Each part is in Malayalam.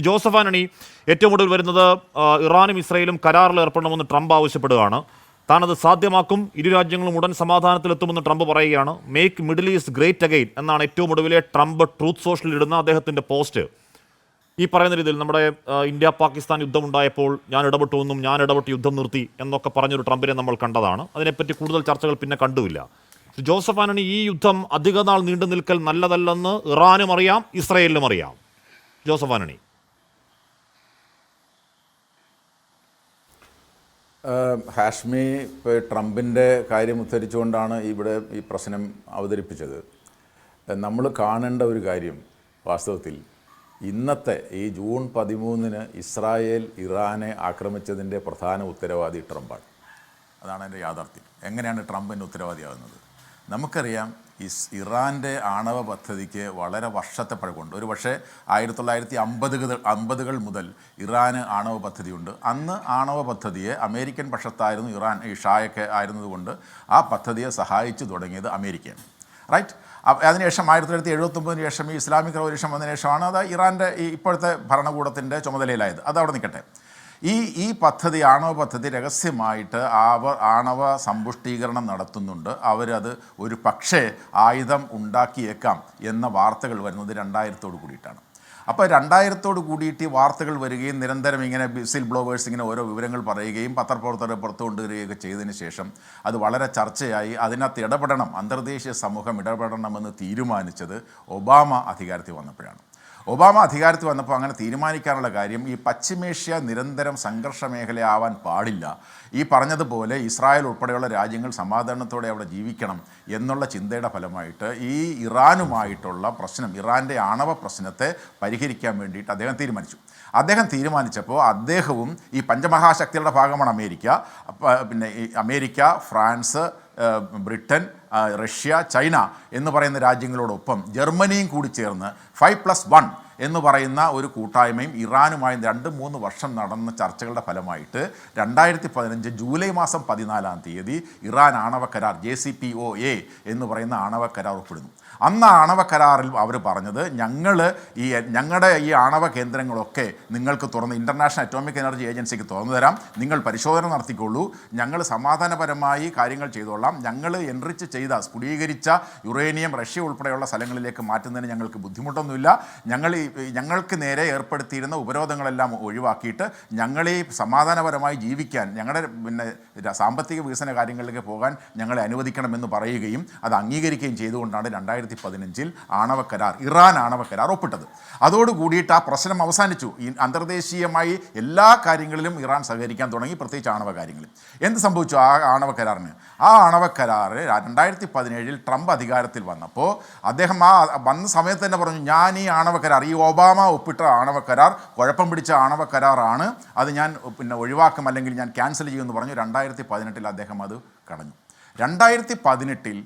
ജോസഫ് ആന്റണി, ഏറ്റവും ഒടുവിൽ വരുന്നത് ഇറാനും ഇസ്രയേലും കരാറിൽ ഏർപ്പെടണമെന്ന് ട്രംപ് ആവശ്യപ്പെടുകയാണ്. താനത് സാധ്യമാക്കും, ഇരു രാജ്യങ്ങളും ഉടൻ സമാധാനത്തിലെത്തുമെന്ന് ട്രംപ് പറയുകയാണ്. Make middle east great again എന്നാണ് ഏറ്റവും ഒടുവിലെ ട്രംപ് ട്രൂത്ത് സോഷ്യലിൽ ഇടുന്ന അദ്ദേഹത്തിൻ്റെ പോസ്റ്റ്. ഈ പറയുന്ന രീതിയിൽ നമ്മുടെ ഇന്ത്യ പാകിസ്ഥാൻ യുദ്ധമുണ്ടായപ്പോൾ ഞാൻ ഇടപെട്ടുവെന്നും ഞാൻ ഇടപെട്ട് യുദ്ധം നിർത്തി എന്നൊക്കെ പറഞ്ഞൊരു ട്രംപിനെ നമ്മൾ കണ്ടതാണ്. അതിനെപ്പറ്റി കൂടുതൽ ചർച്ചകൾ പിന്നെ കണ്ടുമില്ല. ജോസഫ് ആന്റണി, ഈ യുദ്ധം അധിക നാൾ നീണ്ടു നിൽക്കൽ നല്ലതല്ലെന്ന് ഇറാനും അറിയാം, ഇസ്രയേലിനും അറിയാം. ജോസഫ് ആന്റണി. ഹാഷ്മി ഇപ്പോൾ ട്രംപിൻ്റെ കാര്യം ഉദ്ധരിച്ചുകൊണ്ടാണ് ഇവിടെ ഈ പ്രശ്നം അവതരിപ്പിച്ചത്. നമ്മൾ കാണേണ്ട ഒരു കാര്യം വാസ്തവത്തിൽ ഇന്നത്തെ ഈ ജൂൺ 13 ഇസ്രായേൽ ഇറാനെ ആക്രമിച്ചതിൻ്റെ പ്രധാന ഉത്തരവാദി ട്രംപാണ്. അതാണ് എൻ്റെ യാഥാർത്ഥ്യം. എങ്ങനെയാണ് ട്രംപിൻ്റെ ഉത്തരവാദിയാകുന്നത്? നമുക്കറിയാം, ഇറാൻ്റെ ആണവ പദ്ധതിക്ക് വളരെ വർഷത്തെ പഴക്കമുണ്ട്. ഒരു പക്ഷേ 1950 മുതൽ ഇറാന് ആണവ പദ്ധതിയുണ്ട്. അന്ന് ആണവ പദ്ധതിയെ അമേരിക്കൻ പക്ഷത്തായിരുന്നു ഇറാൻ, ഈ ഷായൊക്കെ ആയിരുന്നതുകൊണ്ട് ആ പദ്ധതിയെ സഹായിച്ചു തുടങ്ങിയത് അമേരിക്കയാണ്, റൈറ്റ്. അതിനുശേഷം 1979 ശേഷം ഈ ഇസ്ലാമിക് റവല്യൂഷൻ വന്നതിന് ശേഷമാണ് അത് ഇറാൻ്റെ ഈ ഇപ്പോഴത്തെ ഭരണകൂടത്തിൻ്റെ ചുമതലയിലായത്. അതവിടെ നിൽക്കട്ടെ. ഈ പദ്ധതി, ആണവ പദ്ധതി രഹസ്യമായിട്ട് ആണവ സമ്പുഷ്ടീകരണം നടത്തുന്നുണ്ട്. അവരത് ഒരു പക്ഷേ ആയുധം ഉണ്ടാക്കിയേക്കാം എന്ന വാർത്തകൾ വരുന്നത് 2000 കൂടിയിട്ടാണ്. അപ്പോൾ 2000 കൂടിയിട്ട് ഈ വാർത്തകൾ വരികയും നിരന്തരം ഇങ്ങനെ വിസിൽ ബ്ലോവേഴ്സ് ഇങ്ങനെ ഓരോ വിവരങ്ങൾ പറയുകയും പത്രപ്രവർത്തകരെ പുറത്തു കൊണ്ടുവരികയൊക്കെ ചെയ്തതിന് ശേഷം അത് വളരെ ചർച്ചയായി. അതിനകത്ത് ഇടപെടണം, അന്തർദേശീയ സമൂഹം ഇടപെടണമെന്ന് തീരുമാനിച്ചത് ഒബാമ അധികാരത്തിൽ വന്നപ്പോഴാണ്. ഒബാമ അധികാരത്തിൽ വന്നപ്പോൾ അങ്ങനെ തീരുമാനിക്കാനുള്ള കാര്യം, ഈ പശ്ചിമേഷ്യ നിരന്തരം സംഘർഷ മേഖലയാവാൻ പാടില്ല, ഈ പറഞ്ഞതുപോലെ ഇസ്രായേൽ ഉൾപ്പെടെയുള്ള രാജ്യങ്ങൾ സമാധാനത്തോടെ അവിടെ ജീവിക്കണം എന്നുള്ള ചിന്തയുടെ ഫലമായിട്ട് ഈ ഇറാനുമായിട്ടുള്ള പ്രശ്നം, ഇറാൻ്റെ ആണവ പ്രശ്നത്തെ പരിഹരിക്കാൻ വേണ്ടിയിട്ട് അദ്ദേഹം തീരുമാനിച്ചു. അദ്ദേഹം തീരുമാനിച്ചപ്പോൾ അദ്ദേഹവും, ഈ പഞ്ചമഹാശക്തികളുടെ ഭാഗമാണ് അമേരിക്ക, പിന്നെ ഈ America, France, Britain, Russia, China എന്ന് പറയുന്ന രാജ്യങ്ങളോടൊപ്പം ജർമ്മനിയും കൂടി ചേർന്ന് 5+1 എന്ന് പറയുന്ന ഒരു കൂട്ടായ്മയും ഇറാനുമായി 2-3 വർഷം നടന്ന ചർച്ചകളുടെ ഫലമായിട്ട് 2015 ജൂലൈ മാസം 14 ഇറാൻ ആണവ കരാർ JCPOA എന്ന് പറയുന്ന ആണവ കരാർ ഒപ്പിടുന്നു. അന്ന് ആണവ കരാറിൽ അവർ പറഞ്ഞത്, ഞങ്ങളുടെ ഈ ആണവ കേന്ദ്രങ്ങളൊക്കെ നിങ്ങൾക്ക് തുറന്ന്, ഇൻ്റർനാഷണൽ അറ്റോമിക് എനർജി ഏജൻസിക്ക് തുറന്നു തരാം, നിങ്ങൾ പരിശോധന നടത്തിക്കൊള്ളൂ, ഞങ്ങൾ സമാധാനപരമായി കാര്യങ്ങൾ ചെയ്തോളാം, ഞങ്ങൾ എൻറിച്ച് ചെയ്ത സ്ഫുടീകരിച്ച യുറേനിയം റഷ്യ ഉൾപ്പെടെയുള്ള സ്ഥലങ്ങളിലേക്ക് മാറ്റുന്നതിന് ഞങ്ങൾക്ക് ബുദ്ധിമുട്ടൊന്നുമില്ല, ഞങ്ങൾക്ക് നേരെ ഏർപ്പെടുത്തിയിരുന്ന ഉപരോധങ്ങളെല്ലാം ഒഴിവാക്കിയിട്ട് ഞങ്ങളെ സമാധാനപരമായി ജീവിക്കാൻ, ഞങ്ങളുടെ സാമ്പത്തിക വികസന കാര്യങ്ങളിലേക്ക് പോകാൻ ഞങ്ങളെ അനുവദിക്കണമെന്ന് പറയുകയും അത് അംഗീകരിക്കുകയും ചെയ്തുകൊണ്ടാണ് 2015 ആണവ കരാർ, ഇറാൻ ആണവ കരാർ ഒപ്പിട്ടത്. അതോടുകൂടിയിട്ട് ആ പ്രശ്നം അവസാനിച്ചു. ഈ അന്തർദേശീയമായി എല്ലാ കാര്യങ്ങളിലും ഇറാൻ സഹകരിക്കാൻ തുടങ്ങി, പ്രത്യേകിച്ച് ആണവ കാര്യങ്ങളിൽ. എന്ത് സംഭവിച്ചു ആ ആണവ കരാറിന്? ആ ആണവ കരാർ 2017 ട്രംപ് അധികാരത്തിൽ വന്നപ്പോൾ അദ്ദേഹം വന്ന സമയത്ത് തന്നെ പറഞ്ഞു, ഞാൻ ഈ ആണവ കരാർ, ഈ ഒബാമ ഒപ്പിട്ട ആണവ കരാർ കുഴപ്പം പിടിച്ച ആണവ കരാറാണ്, അത് ഞാൻ ഒഴിവാക്കും, അല്ലെങ്കിൽ ഞാൻ ക്യാൻസൽ ചെയ്യുമെന്ന് പറഞ്ഞു. 2018 അദ്ദേഹം അത് കടഞ്ഞു. 2018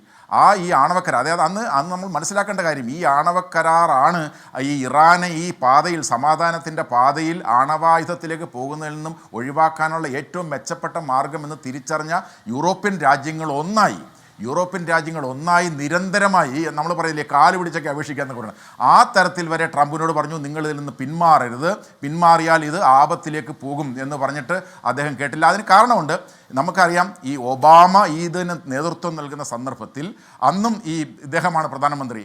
ഈ ആണവ കരാർ, അതായത് അന്ന് നമ്മൾ മനസ്സിലാക്കേണ്ട കാര്യം, ഈ ആണവ കരാറാണ് ഈ ഇറാനെ ഈ പാതയിൽ, സമാധാനത്തിൻ്റെ പാതയിൽ ആണവായുധത്തിലേക്ക് പോകുന്നതിൽ നിന്നും ഒഴിവാക്കാനുള്ള ഏറ്റവും മെച്ചപ്പെട്ട മാർഗമെന്ന് തിരിച്ചറിഞ്ഞ യൂറോപ്യൻ രാജ്യങ്ങൾ ഒന്നായി നിരന്തരമായി, നമ്മൾ പറയില്ലേ കാല് പിടിച്ചൊക്കെ അപേക്ഷിക്കാമെന്ന് പറയുന്നത്, ആ തരത്തിൽ വരെ ട്രംപിനോട് പറഞ്ഞു, നിങ്ങൾ ഇതിൽ നിന്ന് പിന്മാറരുത്, പിന്മാറിയാൽ ഇത് ആപത്തിലേക്ക് പോകും എന്ന് പറഞ്ഞിട്ട് അദ്ദേഹം കേട്ടില്ല. അതിന് കാരണമുണ്ട്. നമുക്കറിയാം, ഈ ഒബാമ ഇതിന് നേതൃത്വം നൽകുന്ന സന്ദർഭത്തിൽ അന്നും ഇദ്ദേഹമാണ് പ്രധാനമന്ത്രി,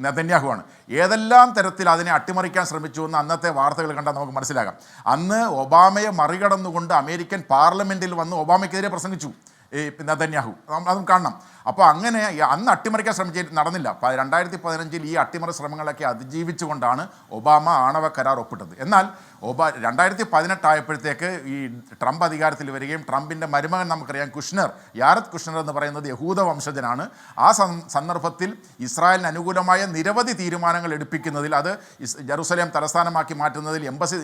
നെതന്യാഹുവാണ്. ഏതെല്ലാം തരത്തിൽ അതിനെ അട്ടിമറിക്കാൻ ശ്രമിച്ചു എന്ന് അന്നത്തെ വാർത്തകൾ കണ്ടാൽ നമുക്ക് മനസ്സിലാകാം. അന്ന് ഒബാമയെ മറികടന്നുകൊണ്ട് അമേരിക്കൻ പാർലമെൻറ്റിൽ വന്ന് ഒബാമയ്ക്കെതിരെ പ്രസംഗിച്ചു നെതന്യാഹു, അതും കാണണം. അപ്പോൾ അങ്ങനെ അന്ന് അട്ടിമറിക്കാൻ ശ്രമിച്ചിട്ട് നടന്നില്ല. 2015 ഈ അട്ടിമറി ശ്രമങ്ങളൊക്കെ അതിജീവിച്ചുകൊണ്ടാണ് ഒബാമ ആണവ കരാർ ഒപ്പിട്ടത്. എന്നാൽ 2018 ആയപ്പോഴത്തേക്ക് ഈ ട്രംപ് അധികാരത്തിൽ വരികയും ട്രംപിൻ്റെ മരുമകൻ നമുക്കറിയാം യാരദ് കുഷ്ണർ എന്ന് പറയുന്നത് യഹൂദ വംശജനാണ്. ആ സന്ദർഭത്തിൽ ഇസ്രായേലിന് അനുകൂലമായ നിരവധി തീരുമാനങ്ങൾ എടുപ്പിക്കുന്നതിൽ, അത് ജെറുസലേം തലസ്ഥാനമാക്കി മാറ്റുന്നതിൽ, എംബസി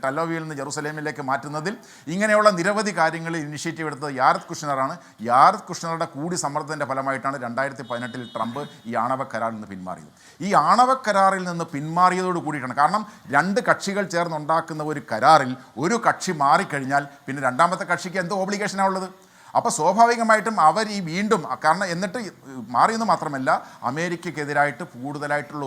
ടെൽ-അവീവിൽ നിന്ന് ജെറുസലേമിലേക്ക് മാറ്റുന്നതിൽ, ഇങ്ങനെയുള്ള നിരവധി കാര്യങ്ങളിൽ ഇനിഷ്യേറ്റീവ് എടുത്തത് യാരദ് കുഷ്ണറാണ്. യാരദ് കുഷ്ണറുടെ കൂടി സമ്മർദ്ദത്തിൻ്റെ ഫലമായിട്ടാണ് 2018 ട്രംപ് ഈ ആണവ കരാറിൽ നിന്ന് പിന്മാറിയത്. ഈ ആണവ കരാറിൽ നിന്ന് പിന്മാറിയതോട് കൂടിയിട്ടാണ്, കാരണം 2 കക്ഷികൾ ചേർന്നുണ്ടാക്കുന്ന ഒരു കരാറിൽ ഒരു കക്ഷി മാറിക്കഴിഞ്ഞാൽ പിന്നെ രണ്ടാമത്തെ കക്ഷിക്ക് എന്തോ ഓബ്ലിഗേഷനാണ് ഉള്ളത്. അപ്പോൾ സ്വാഭാവികമായിട്ടും അവർ ഈ വീണ്ടും കാരണം എന്നിട്ട് മാറിയെന്ന് മാത്രമല്ല അമേരിക്കക്കെതിരായിട്ട് കൂടുതലായിട്ടുള്ള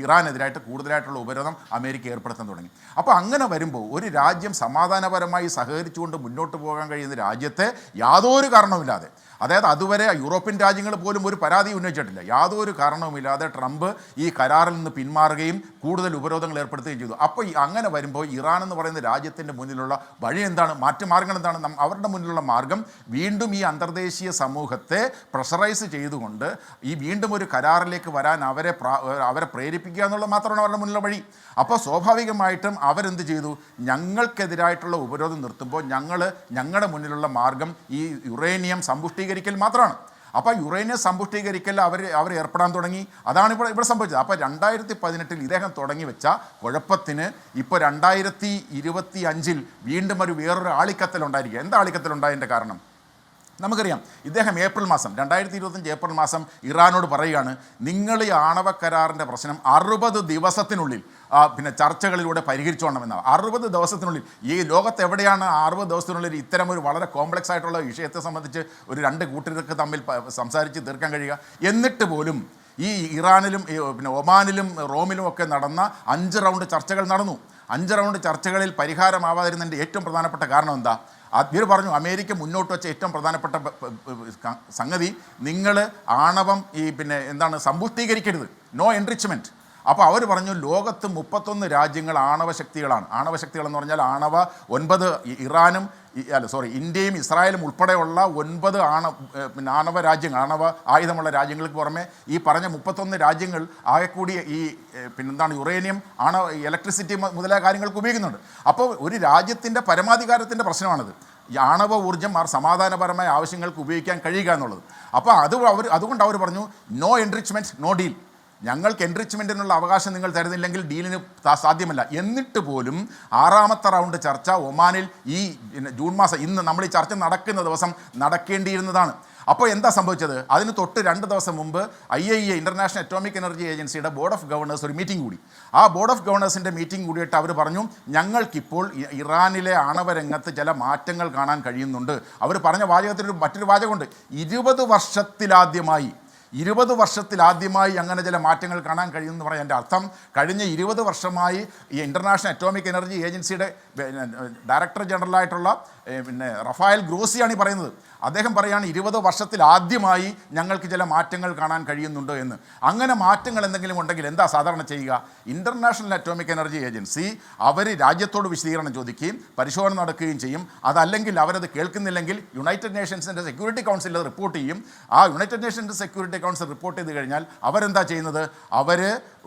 ഇറാനെതിരായിട്ട് കൂടുതലായിട്ടുള്ള ഉപരോധം അമേരിക്ക ഏർപ്പെടുത്താൻ തുടങ്ങി. അപ്പോൾ അങ്ങനെ വരുമ്പോൾ ഒരു രാജ്യം സമാധാനപരമായി സഹകരിച്ചുകൊണ്ട് മുന്നോട്ട് പോകാൻ കഴിയുന്ന രാജ്യത്തെ യാതൊരു കാരണവുമില്ലാതെ, അതായത് അതുവരെ യൂറോപ്യൻ രാജ്യങ്ങൾ പോലും ഒരു പരാതി ഉന്നയിച്ചിട്ടില്ല, യാതൊരു കാരണവുമില്ലാതെ ട്രംപ് ഈ കരാറിൽ നിന്ന് പിന്മാറുകയും കൂടുതൽ ഉപരോധങ്ങൾ ഏർപ്പെടുത്തുകയും ചെയ്തു. അപ്പോൾ അങ്ങനെ വരുമ്പോൾ ഇറാൻ എന്ന് പറയുന്ന രാജ്യത്തിൻ്റെ മുന്നിലുള്ള വഴി എന്താണ്, മറ്റു മാർഗങ്ങൾ എന്താണ്? അവരുടെ മുന്നിലുള്ള മാർഗം വീണ്ടും ഈ അന്തർദേശീയ സമൂഹത്തെ പ്രഷറൈസ് ചെയ്തുകൊണ്ട് ഈ വീണ്ടും ഒരു കരാറിലേക്ക് വരാൻ അവരെ പ്രേരിപ്പിക്കുക എന്നുള്ളത് മാത്രമാണ് അവരുടെ മുന്നിലുള്ള വഴി. അപ്പോൾ സ്വാഭാവികമായിട്ടും അവരെന്ത് ചെയ്തു? ഞങ്ങൾക്കെതിരായിട്ടുള്ള ഉപരോധം നിർത്തുമ്പോൾ ഞങ്ങളുടെ മുന്നിലുള്ള മാർഗം ഈ യുറേനിയം സമ്പുഷ്ടീകരിക്കൽ മാത്രമാണ്. അപ്പോൾ യുറേനിയം സമ്പുഷ്ടീകരിക്കൽ അവർ ഏർപ്പെടാൻ തുടങ്ങി. അതാണ് ഇവിടെ സംഭവിച്ചത്. അപ്പോൾ 2018 ഇദ്ദേഹം തുടങ്ങി വെച്ച കുഴപ്പത്തിന് ഇപ്പോൾ 2025 വീണ്ടും വേറൊരു ആളിക്കത്തലുണ്ടായിരിക്കുക. എന്താ ആളിക്കത്തലുണ്ടായതിൻ്റെ കാരണം നമുക്കറിയാം. ഇദ്ദേഹം 2025 ഏപ്രിൽ മാസം ഇറാനോട് പറയുകയാണ്, നിങ്ങൾ ഈ ആണവ കരാറിൻ്റെ പ്രശ്നം 60 ദിവസത്തിനുള്ളിൽ പിന്നെ ചർച്ചകളിലൂടെ പരിഹരിച്ചോണമെന്നാണ്. 60 ദിവസത്തിനുള്ളിൽ ഈ ലോകത്ത് എവിടെയാണ് 60 ദിവസത്തിനുള്ളിൽ ഇത്തരം ഒരു വളരെ കോംപ്ലക്സ് ആയിട്ടുള്ള വിഷയത്തെ സംബന്ധിച്ച് ഒരു രണ്ട് കൂട്ടർക്ക് തമ്മിൽ സംസാരിച്ച് തീർക്കാൻ കഴിയുക? എന്നിട്ട് പോലും ഈ ഇറാനിലും പിന്നെ ഒമാനിലും റോമിലും ഒക്കെ നടന്ന 5 റൗണ്ട് ചർച്ചകൾ നടന്നു. 5 റൗണ്ട് ചർച്ചകളിൽ പരിഹാരമാവാതിരുന്നതിൻ്റെ ഏറ്റവും പ്രധാനപ്പെട്ട കാരണം എന്താ? ഇവർ പറഞ്ഞു, അമേരിക്ക മുന്നോട്ട് വെച്ച ഏറ്റവും പ്രധാനപ്പെട്ട സംഗതി, നിങ്ങൾ ആണവം പിന്നെ സമ്പുഷ്ടീകരിക്കരുത്, നോ എൻറിച്ച്മെൻറ്റ്. അപ്പോൾ അവർ പറഞ്ഞു ലോകത്ത് 31 രാജ്യങ്ങൾ ആണവശക്തികളാണ്. ആണവശക്തികളെന്ന് പറഞ്ഞാൽ 9 ഇറാനും ഇന്ത്യയും ഇസ്രായേലും ഉൾപ്പെടെയുള്ള 9 ആണവ രാജ്യങ്ങൾ, ആണവ ആയുധമുള്ള രാജ്യങ്ങൾക്ക് പുറമെ ഈ പറഞ്ഞ 31 രാജ്യങ്ങൾ ആകെക്കൂടി ഈ യുറേനിയം ഇലക്ട്രിസിറ്റി മുതലായ കാര്യങ്ങൾക്ക് ഉപയോഗിക്കുന്നുണ്ട്. അപ്പോൾ ഒരു രാജ്യത്തിൻ്റെ പരമാധികാരത്തിൻ്റെ പ്രശ്നമാണിത്. ഈ ആണവ ഊർജ്ജം സമാധാനപരമായ ആവശ്യങ്ങൾക്ക് ഉപയോഗിക്കാൻ കഴിയുക എന്നുള്ളത്. അപ്പോൾ അതുകൊണ്ട് അവർ പറഞ്ഞു നോ എൻറിച്ച്മെൻറ്റ് നോ ഡീൽ. ഞങ്ങൾക്ക് എൻറിച്ച്മെൻറ്റിനുള്ള അവകാശം നിങ്ങൾ തരുന്നില്ലെങ്കിൽ ഡീലിന് സാധ്യമല്ല. എന്നിട്ട് പോലും 6ാമത്തെ റൗണ്ട് ചർച്ച ഒമാനിൽ ഈ ജൂൺ മാസം, ഇന്ന് നമ്മൾ ഈ ചർച്ച നടക്കുന്ന ദിവസം നടക്കേണ്ടിയിരുന്നതാണ്. അപ്പോൾ എന്താ സംഭവിച്ചത്? അതിന് തൊട്ട് 2 ദിവസം മുമ്പ് IAEA ഇൻ്റർനാഷണൽ അറ്റോമിക് എനർജി ഏജൻസിയുടെ ബോർഡ് ഓഫ് ഗവർണേഴ്സ് ഒരു മീറ്റിംഗ് കൂടി. ആ ബോർഡ് ഓഫ് ഗവർണേഴ്സിൻ്റെ മീറ്റിംഗ് കൂടിയിട്ട് അവർ പറഞ്ഞു, ഞങ്ങൾക്കിപ്പോൾ ഇറാനിലെ ആണവ രംഗത്ത് ചില മാറ്റങ്ങൾ കാണാൻ കഴിയുന്നുണ്ട്. അവർ പറഞ്ഞ വാചകത്തിൽ മറ്റൊരു വാചകമുണ്ട്, 20 വർഷത്തിലാദ്യമായി അങ്ങനെ ചില മാറ്റങ്ങൾ കാണാൻ കഴിയുമെന്ന് പറയാൻ. എൻ്റെ അർത്ഥം കഴിഞ്ഞ 20 വർഷമായി ഈ ഇൻ്റർനാഷണൽ അറ്റോമിക് എനർജി ഏജൻസിയുടെ ഡയറക്ടർ ജനറലായിട്ടുള്ള റഫായൽ ഗ്രോസിയാണ് ഈ പറയുന്നത്. അദ്ദേഹം പറയുകയാണ് 20 വർഷത്തിലാദ്യമായി ഞങ്ങൾക്ക് ചില മാറ്റങ്ങൾ കാണാൻ കഴിയുന്നുണ്ട് എന്ന്. അങ്ങനെ മാറ്റങ്ങൾ എന്തെങ്കിലും ഉണ്ടെങ്കിൽ എന്താ സാധാരണ ചെയ്യുക? ഇൻ്റർനാഷണൽ അറ്റോമിക് എനർജി ഏജൻസി അവർ രാജ്യത്തോട് വിശദീകരണം ചോദിക്കുകയും പരിശോധന നടക്കുകയും ചെയ്യും. അതല്ലെങ്കിൽ അവരത് കേൾക്കുന്നില്ലെങ്കിൽ യുണൈറ്റഡ് നേഷൻസിൻ്റെ സെക്യൂരിറ്റി കൗൺസിൽ അത് റിപ്പോർട്ട് ചെയ്യും. ആ United Nations security council report ചെയ്ത് കഴിഞ്ഞാൽ അവരെന്താ ചെയ്യുന്നത്? അവർ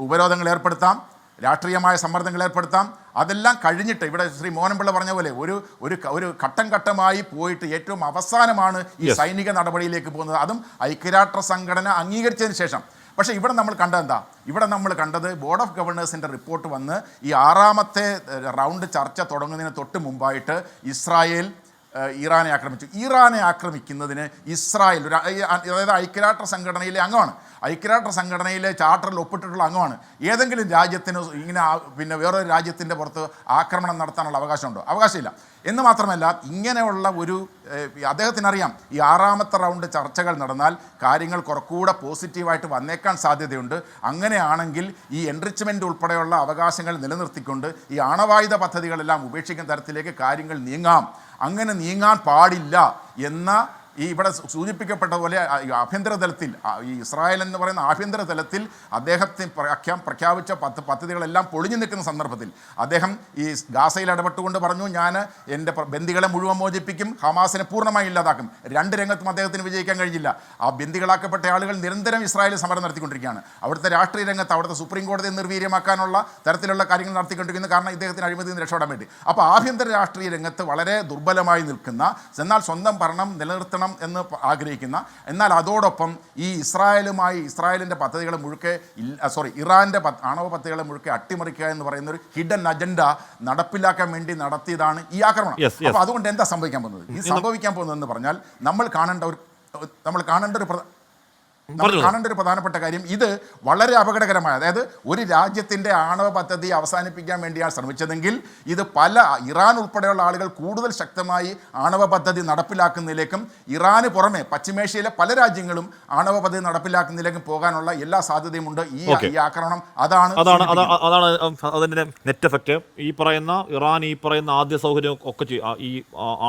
ഉപരോധങ്ങൾ ഏർപ്പെടുത്താം, രാഷ്ട്രീയമായ സമ്മർദ്ദങ്ങൾ ഏർപ്പെടുത്താം. അതെല്ലാം കഴിഞ്ഞിട്ട് ഇവിടെ ശ്രീ മോഹൻപിള്ള പറഞ്ഞ പോലെ ഒരു ഘട്ടം ഘട്ടമായി പോയിട്ട് ഏറ്റവും അവസാനമാണ് ഈ സൈനിക നടപടിയിലേക്ക് പോകുന്നത്. അതും ഐക്യരാഷ്ട്ര സംഘടന അംഗീകരിച്ചതിന് ശേഷം. പക്ഷേ ഇവിടെ നമ്മൾ കണ്ടത് ബോർഡ് ഓഫ് ഗവർണേഴ്സിൻ്റെ റിപ്പോർട്ട് വന്ന് ഈ 6ാമത്തെ റൗണ്ട് ചർച്ച തുടങ്ങുന്നതിന് തൊട്ട് മുമ്പായിട്ട് ഇസ്രായേൽ ഇറാനെ ആക്രമിച്ചു. ഇറാനെ ആക്രമിക്കുന്നതിന് ഇസ്രായേൽ അതായത് ഐക്യരാഷ്ട്ര സംഘടനയിലെ അംഗമാണ്, ഐക്യരാഷ്ട്ര സംഘടനയിലെ ചാർട്ടറിൽ ഒപ്പിട്ടിട്ടുള്ള അംഗമാണ്. ഏതെങ്കിലും രാജ്യത്തിന് ഇങ്ങനെ വേറൊരു രാജ്യത്തിൻ്റെ പുറത്ത് ആക്രമണം നടത്താനുള്ള അവകാശമുണ്ടോ? അവകാശമില്ല. എന്ന് മാത്രമല്ല ഇങ്ങനെയുള്ള അദ്ദേഹത്തിനറിയാം ഈ 6ാമത്തെ റൗണ്ട് ചർച്ചകൾ നടന്നാൽ കാര്യങ്ങൾ കുറച്ചുകൂടെ പോസിറ്റീവായിട്ട് വന്നേക്കാൻ സാധ്യതയുണ്ട്. അങ്ങനെയാണെങ്കിൽ ഈ എൻറിച്ച്മെൻറ്റ് ഉൾപ്പെടെയുള്ള അവകാശങ്ങൾ നിലനിർത്തിക്കൊണ്ട് ഈ ആണവായുധ പദ്ധതികളെല്ലാം ഉപേക്ഷിക്കുന്ന തരത്തിലേക്ക് കാര്യങ്ങൾ നീങ്ങാം. അങ്ങനെ നീങ്ങാൻ പാടില്ല എന്ന ഈ ഇവിടെ സൂചിപ്പിക്കപ്പെട്ട പോലെ ആഭ്യന്തര തലത്തിൽ ഈ ഇസ്രായേൽ എന്ന് പറയുന്ന ആഭ്യന്തര തലത്തിൽ അദ്ദേഹത്തിന് പ്രഖ്യാപിച്ച പദ്ധതികളെല്ലാം പൊളിഞ്ഞു നിൽക്കുന്ന സന്ദർഭത്തിൽ അദ്ദേഹം ഈ ഗാസയിൽ ഇടപെട്ടുകൊണ്ട് പറഞ്ഞു, ഞാൻ എൻ്റെ ബന്ദികളെ മുഴുവൻ മോചിപ്പിക്കും, ഹമാസിനെ പൂർണ്ണമായി ഇല്ലാതാക്കും. 2 രംഗത്തും അദ്ദേഹത്തിന് വിജയിക്കാൻ കഴിഞ്ഞില്ല. ആ ബന്ദികളാക്കപ്പെട്ട ആളുകൾ നിരന്തരം ഇസ്രായേലിൽ സമരം നടത്തിക്കൊണ്ടിരിക്കുകയാണ്. അവിടുത്തെ രാഷ്ട്രീയ രംഗത്ത് അവിടുത്തെ സുപ്രീം കോടതിയെ നിർവീര്യമാക്കാനുള്ള തരത്തിലുള്ള കാര്യങ്ങൾ നടത്തിക്കൊണ്ടിരിക്കുന്നത് കാരണം ഇദ്ദേഹത്തിന് അഴിമതിയിൽ നിന്ന് രക്ഷപ്പെടാൻ വേണ്ടി. അപ്പോൾ ആഭ്യന്തര രാഷ്ട്രീയ രംഗത്ത് വളരെ ദുർബലമായി നിൽക്കുന്ന, എന്നാൽ സ്വന്തം ഭരണം നിലനിർത്തണം എന്ന് ആഗ്രഹിക്കുന്ന, എന്നാൽ അതോടൊപ്പം ഈ ഇസ്രായേലിൻ്റെ പദ്ധതികളെ മുഴുക്കെ ഇറാൻ്റെ ആണവ പദ്ധതികളെ മുഴുക്കെ അട്ടിമറിക്കുക എന്ന് പറയുന്ന ഒരു ഹിഡൻ അജണ്ട നടപ്പിലാക്കാൻ വേണ്ടി നടത്തിയതാണ് ഈ ആക്രമണം. അപ്പോൾ അതുകൊണ്ട് എന്താ സംഭവിക്കാൻ പോകുന്നത്? ഈ സംഭവിക്കാൻ പോകുന്നതെന്ന് പറഞ്ഞാൽ നമ്മൾ കാണേണ്ട ഒരു നമ്മൾ പറഞ്ഞോളൂ. കാണേണ്ട ഒരു പ്രധാനപ്പെട്ട കാര്യം ഇത് വളരെ അപകടകരമായ, അതായത് ഒരു രാജ്യത്തിൻ്റെ ആണവ പദ്ധതി അവസാനിപ്പിക്കാൻ വേണ്ടിയാണ് ശ്രമിച്ചതെങ്കിൽ ഇത് ഇറാൻ ഉൾപ്പെടെയുള്ള ആളുകൾ കൂടുതൽ ശക്തമായി ആണവ പദ്ധതി നടപ്പിലാക്കുന്നതിലേക്കും ഇറാന് പുറമെ പശ്ചിമേഷ്യയിലെ പല രാജ്യങ്ങളും ആണവ പദ്ധതി നടപ്പിലാക്കുന്നതിലേക്കും പോകാനുള്ള എല്ലാ സാധ്യതയുമുണ്ട്. ഈ ആക്രമണം അതാണ് അതിന്റെ നെറ്റ് എഫക്റ്റ്. ഈ പറയുന്ന ഇറാൻ ഈ പറയുന്ന ആദ്യ സൗകര്യം ഒക്കെ ഈ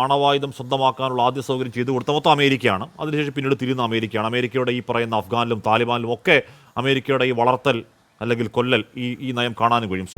ആണവായുധം സ്വന്തമാക്കാനുള്ള ആദ്യ സൗകര്യം ചെയ്തു കൊടുത്ത മൊത്തം അമേരിക്കയാണ്. അതിനുശേഷം പിന്നീട് തിരിയുന്ന അമേരിക്കയാണ്. അമേരിക്കയുടെ ഈ പറയുന്ന അഫ്ഗാനിലും താലിബാനിലും ഒക്കെ അമേരിക്കയുടെ ഈ വളർത്തൽ അല്ലെങ്കിൽ കൊല്ലൽ ഈ നയം കാണാനും കഴിയും.